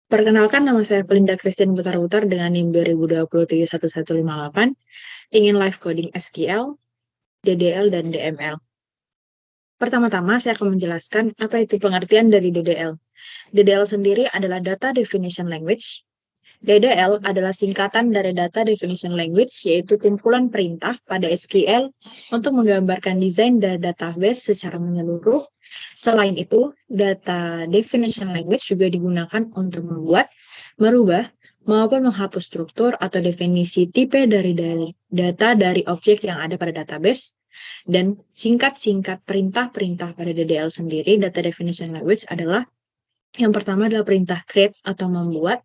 Perkenalkan, nama saya Pelinda Christine Butar-Butar dengan NIM 20231158, ingin live coding SQL, DDL, dan DML. Pertama-tama, saya akan menjelaskan apa itu pengertian dari DDL. DDL sendiri adalah Data Definition Language. DDL adalah singkatan dari Data Definition Language, yaitu kumpulan perintah pada SQL untuk menggambarkan desain dari database secara menyeluruh. Selain itu, Data Definition Language juga digunakan untuk membuat, merubah, maupun menghapus struktur atau definisi tipe dari data dari objek yang ada pada database. Dan singkat-singkat perintah-perintah pada DDL sendiri, Data Definition Language adalah yang pertama adalah perintah create atau membuat.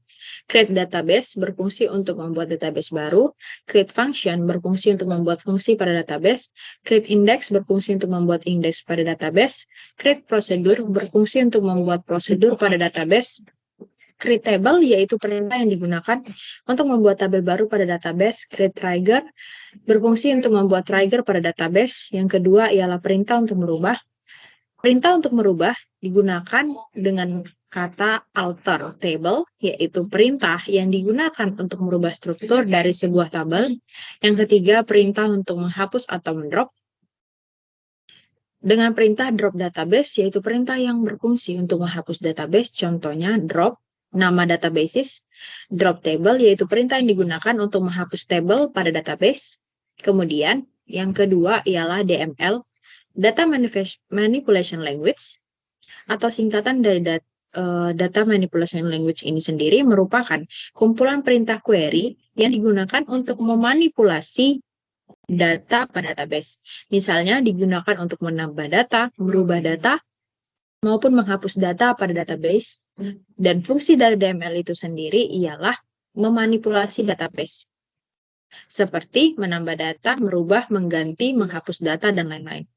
Create database berfungsi untuk membuat database baru. Create function berfungsi untuk membuat fungsi pada database. Create index berfungsi untuk membuat indeks pada database. Create prosedur berfungsi untuk membuat prosedur pada database. Create table yaitu perintah yang digunakan untuk membuat tabel baru pada database. Create trigger berfungsi untuk membuat trigger pada database. Yang kedua ialah perintah untuk merubah. Perintah untuk merubah digunakan dengan kata alter table, yaitu perintah yang digunakan untuk merubah struktur dari sebuah tabel. Yang ketiga, perintah untuk menghapus atau mendrop. Dengan perintah drop database, yaitu perintah yang berfungsi untuk menghapus database, contohnya drop nama databases. Drop table, yaitu perintah yang digunakan untuk menghapus table pada database. Kemudian, yang kedua ialah DML, Data Manipulation Language, atau singkatan dari Data Manipulation Language ini sendiri merupakan kumpulan perintah query yang digunakan untuk memanipulasi data pada database. Misalnya digunakan untuk menambah data, merubah data, maupun menghapus data pada database. Dan fungsi dari DML itu sendiri ialah memanipulasi database. Seperti menambah data, merubah, mengganti, menghapus data, dan lain-lain.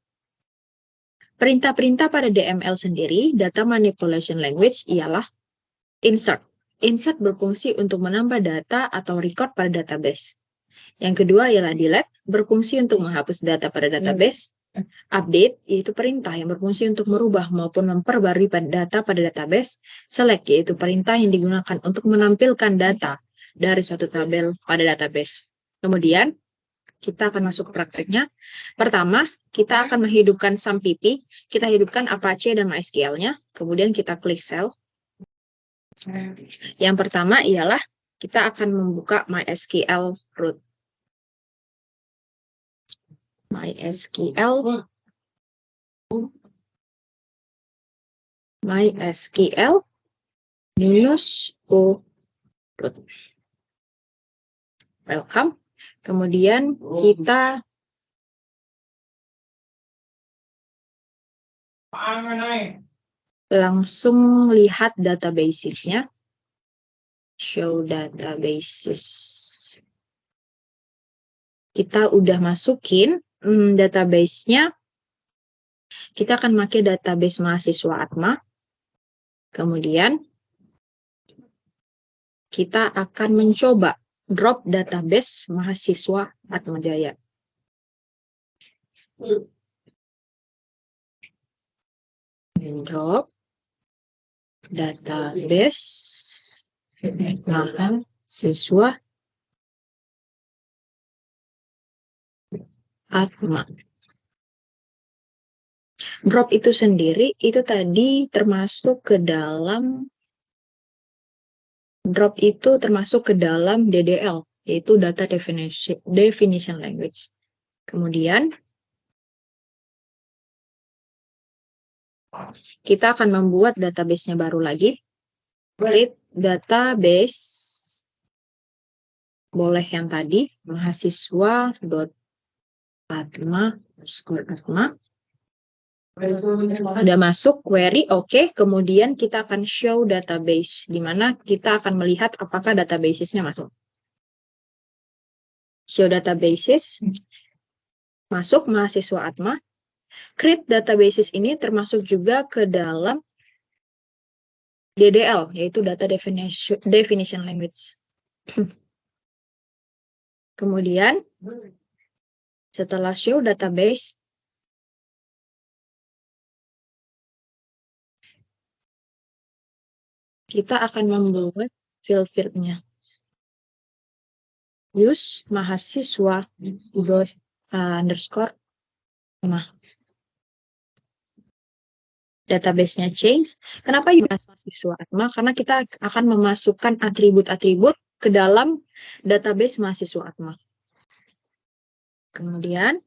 Perintah-perintah pada DML sendiri, Data Manipulation Language, ialah insert. Insert berfungsi untuk menambah data atau record pada database. Yang kedua ialah delete, berfungsi untuk menghapus data pada database. Update, yaitu perintah yang berfungsi untuk merubah maupun memperbarui data pada database. Select, yaitu perintah yang digunakan untuk menampilkan data dari suatu tabel pada database. Kemudian, kita akan masuk ke prakteknya. Pertama, kita akan menghidupkan SAMPP. Kita hidupkan Apache dan MySQL-nya. Kemudian kita klik Cell. Yang pertama ialah kita akan membuka MySQL root. MySQL -o root. Welcome. Kemudian kita langsung lihat databases-nya. Show databases. Kita udah masukin database-nya. Kita akan pakai database mahasiswa Atma. Kemudian kita akan mencoba drop database mahasiswa Atma Jaya. Drop database mahasiswa Atma. Drop itu sendiri, itu tadi termasuk ke dalam DDL, yaitu Data Definition Language. Kemudian, kita akan membuat database-nya baru lagi. Create database, boleh yang tadi, mahasiswa.atma_atma. Udah masuk query, oke. Kemudian kita akan show database, di mana kita akan melihat apakah databasesnya masuk. Show databases, masuk mahasiswa Atma. Create databases ini termasuk juga ke dalam DDL, yaitu Data Definition Language. Kemudian Setelah show database, kita akan membuat field-fieldnya. Use mahasiswa underscore. Nah, database-nya change. Kenapa use mahasiswa Atma? Karena kita akan memasukkan atribut-atribut ke dalam database mahasiswa Atma. Kemudian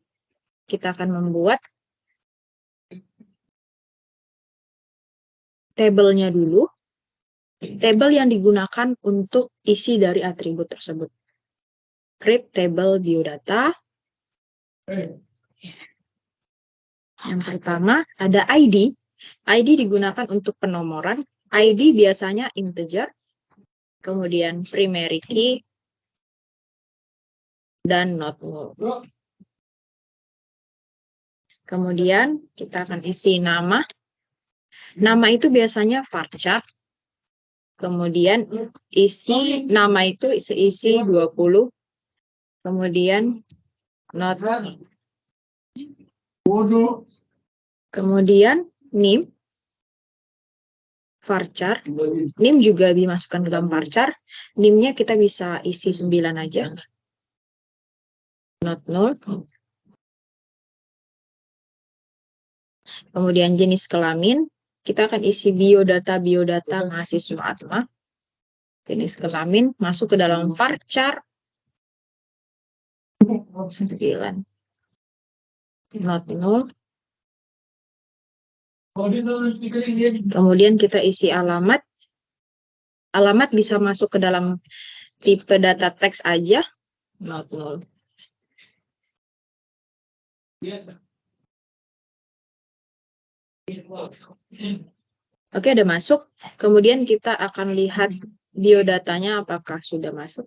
kita akan membuat tabelnya dulu. Tabel yang digunakan untuk isi dari atribut tersebut. Create table biodata. Yang pertama ada ID. ID digunakan untuk penomoran. ID biasanya integer. Kemudian primary key dan not null. Kemudian kita akan isi nama. Nama itu biasanya varchar. Kemudian isi nama itu isi 20. Kemudian not. Kemudian name varchar. Name juga dimasukkan ke dalam varchar. Name-nya kita bisa isi 9 aja. Not null. Kemudian jenis kelamin. Kita akan isi biodata mahasiswa Atma. Jenis kelamin masuk ke dalam varchar 9. Not null. Kemudian kita isi alamat. Alamat bisa masuk ke dalam tipe data teks aja. Not null. Oke, udah masuk. Kemudian kita akan lihat biodatanya apakah sudah masuk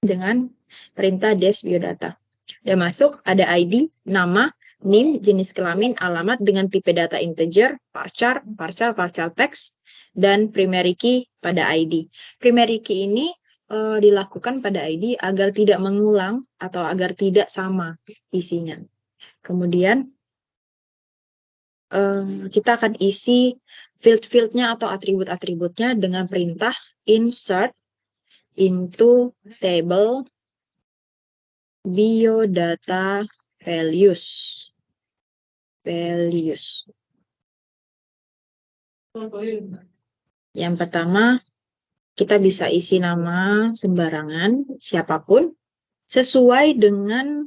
dengan perintah dash biodata. Udah masuk, ada ID, nama, name, jenis kelamin, alamat dengan tipe data integer, varchar text, dan primary key pada ID. Primary key ini dilakukan pada ID agar tidak mengulang atau agar tidak sama isinya. Kemudian kita akan isi field-fieldnya atau atribut-atributnya dengan perintah insert into table biodata values. Yang pertama, kita bisa isi nama sembarangan, siapapun, sesuai dengan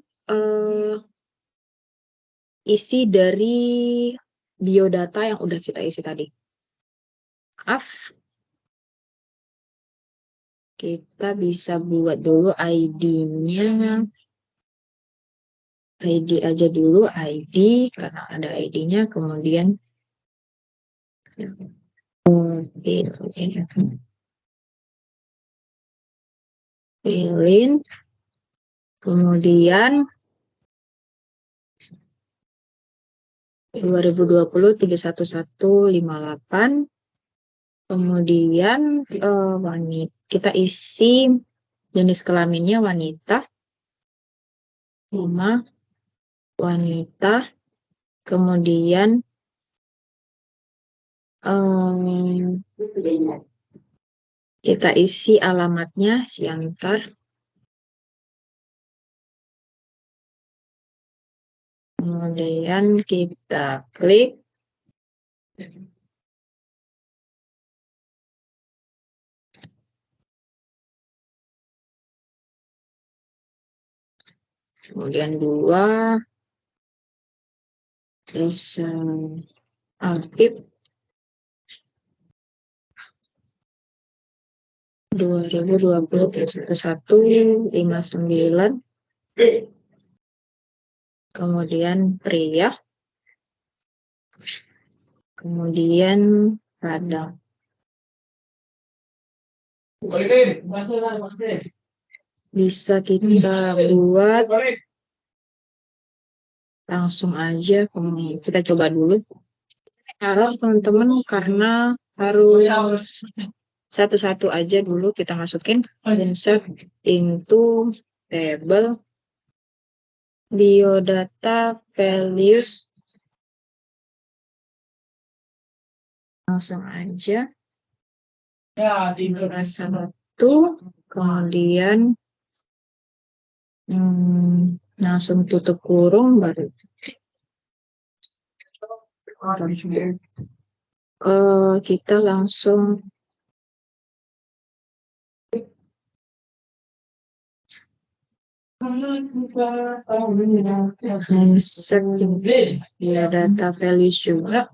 isi dari biodata yang udah kita isi tadi. Kita bisa buat dulu ID-nya. ID aja dulu, ID, karena ada ID-nya, kemudian fill in, kemudian 2020 31158, kemudian wanita, kita isi jenis kelaminnya wanita, 5 wanita, kemudian kita isi alamatnya Siantar, kemudian kita klik, kemudian 2 bisa aktif 2020 1159, kemudian pria, kemudian radang. Bisa kita buat langsung aja, kita coba dulu. Harap teman-teman karena harus satu-satu aja dulu kita masukin insert into table biodata values. Langsung aja. Satu, kemudian langsung tutup kurung baru kita langsung insert data values juga.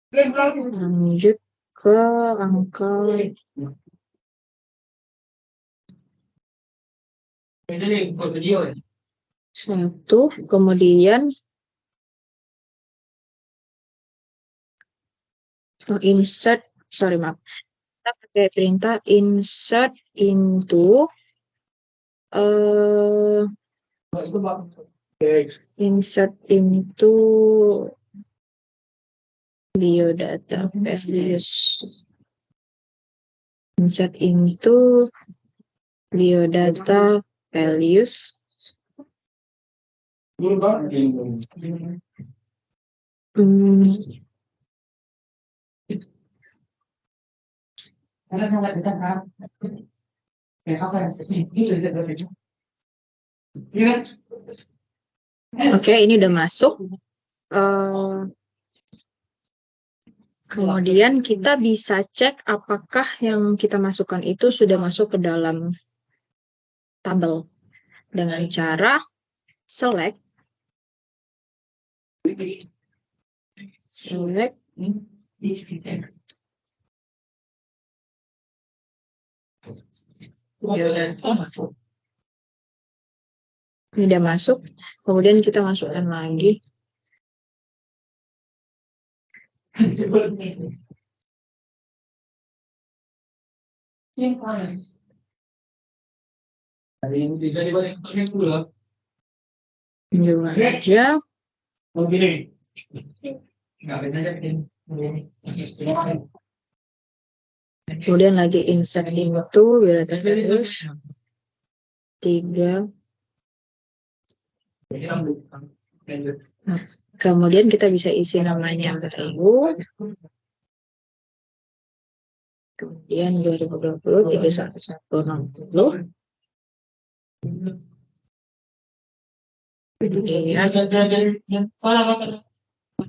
Lanjut ke angka satu, kemudian insert, kita pakai perintah insert into biodata values. Insert into biodata values. Oke, ini udah masuk. Kemudian kita bisa cek apakah yang kita masukkan itu sudah masuk ke dalam tabel dengan cara select ini udah masuk, kemudian kita masukkan lagi juga aja. Kemudian lagi insert into biodata values 3. Kemudian kita bisa isi namanya baru. Kemudian 2020 3160.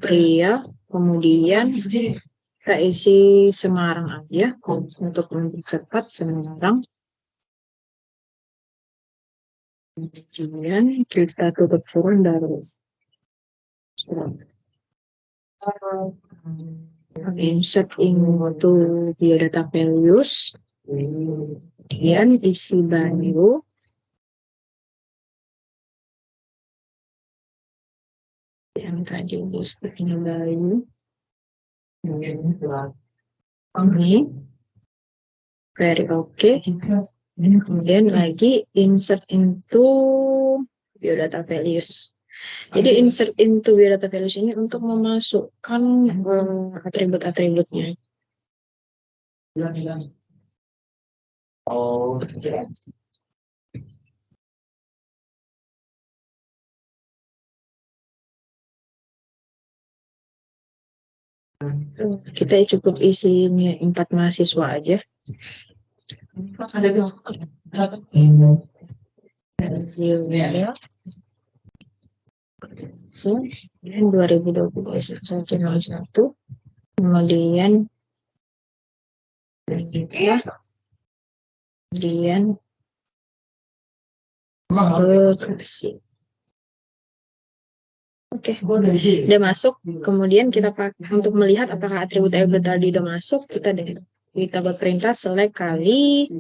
Pria, kemudian kita isi Semarang aja untuk mempercepat Semarang. Kemudian kita tutup kurung dari insert into biodata values, kemudian isi baru. Yang tadi sepertinya baru. Ini very okay. Kemudian lagi insert into biodata values. Jadi insert into biodata values ini untuk memasukkan atribut-atributnya. Kita cukup isinya 4 mahasiswa aja. So, 2021 kemudian lokasi. Oke, udah masuk. Kemudian kita pakai untuk melihat apakah atribut-atribut tadi udah masuk, kita berperintah select kali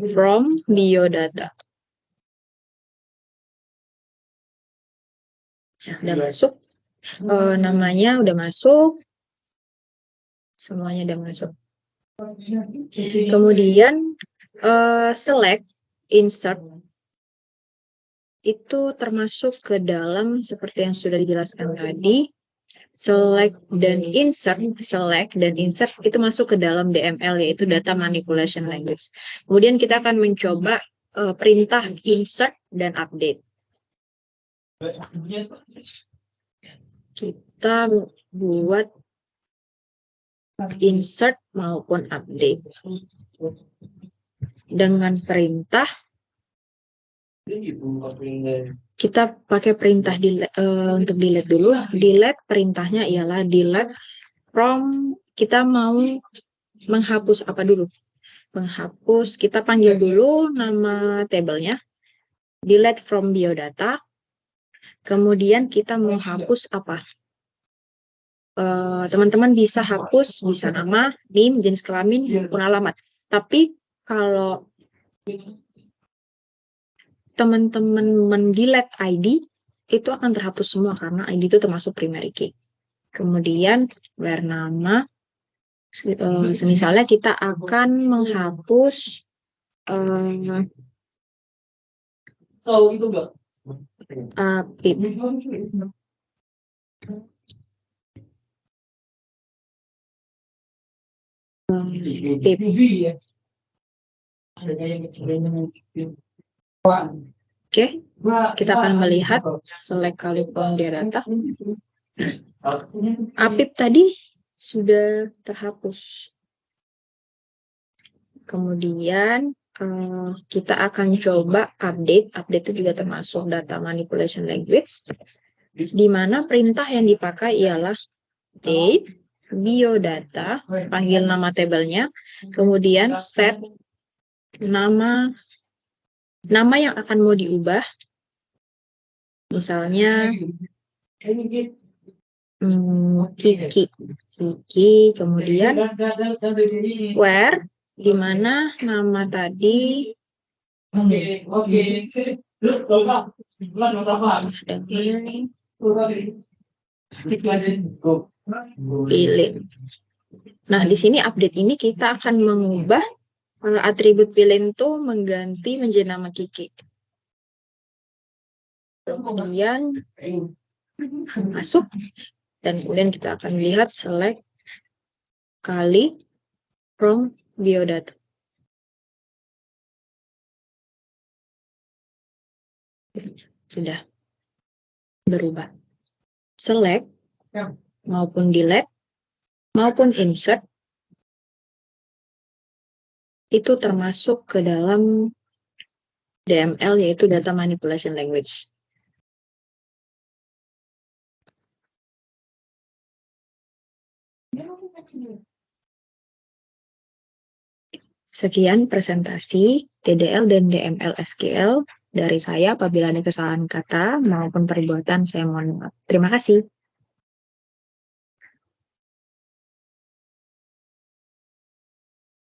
from biodata. Udah masuk. Namanya udah masuk. Semuanya udah masuk. Kemudian select, insert itu termasuk ke dalam seperti yang sudah dijelaskan tadi, select dan insert itu masuk ke dalam DML, yaitu data manipulation language. Kemudian kita akan mencoba perintah insert dan update. Kita buat insert maupun update dengan perintah. Kita pakai perintah untuk delete dulu. Delete perintahnya ialah delete from, kita mau menghapus apa dulu? Menghapus, kita panggil dulu nama tabelnya, delete from biodata. Kemudian kita mau hapus apa? Teman-teman bisa hapus, bisa nama, NIM, jenis kelamin, maupun alamat. Tapi kalau teman-teman mendelete ID, itu akan terhapus semua karena ID itu termasuk primary key. Kemudian where nama, misalnya kita akan menghapus Apip. Oke, kita akan melihat select kali data. Apip tadi sudah terhapus. Kemudian kita akan coba update. Update itu juga termasuk data manipulation language, di mana perintah yang dipakai ialah date biodata, panggil nama tabelnya, kemudian set nama yang akan mau diubah, misalnya Kiki, kemudian where, di mana nama tadi pilih. Nah, di sini update ini kita akan mengubah atribut pilih itu mengganti menjadi nama Kiki. Kemudian masuk, dan kemudian kita akan lihat select kali from biodata. Sudah berubah. Select maupun delete maupun insert itu termasuk ke dalam DML, yaitu data manipulation language. Sekian presentasi DDL dan DML SQL dari saya. Apabila ada kesalahan kata maupun perbuatan, saya mohon maaf. Terima kasih.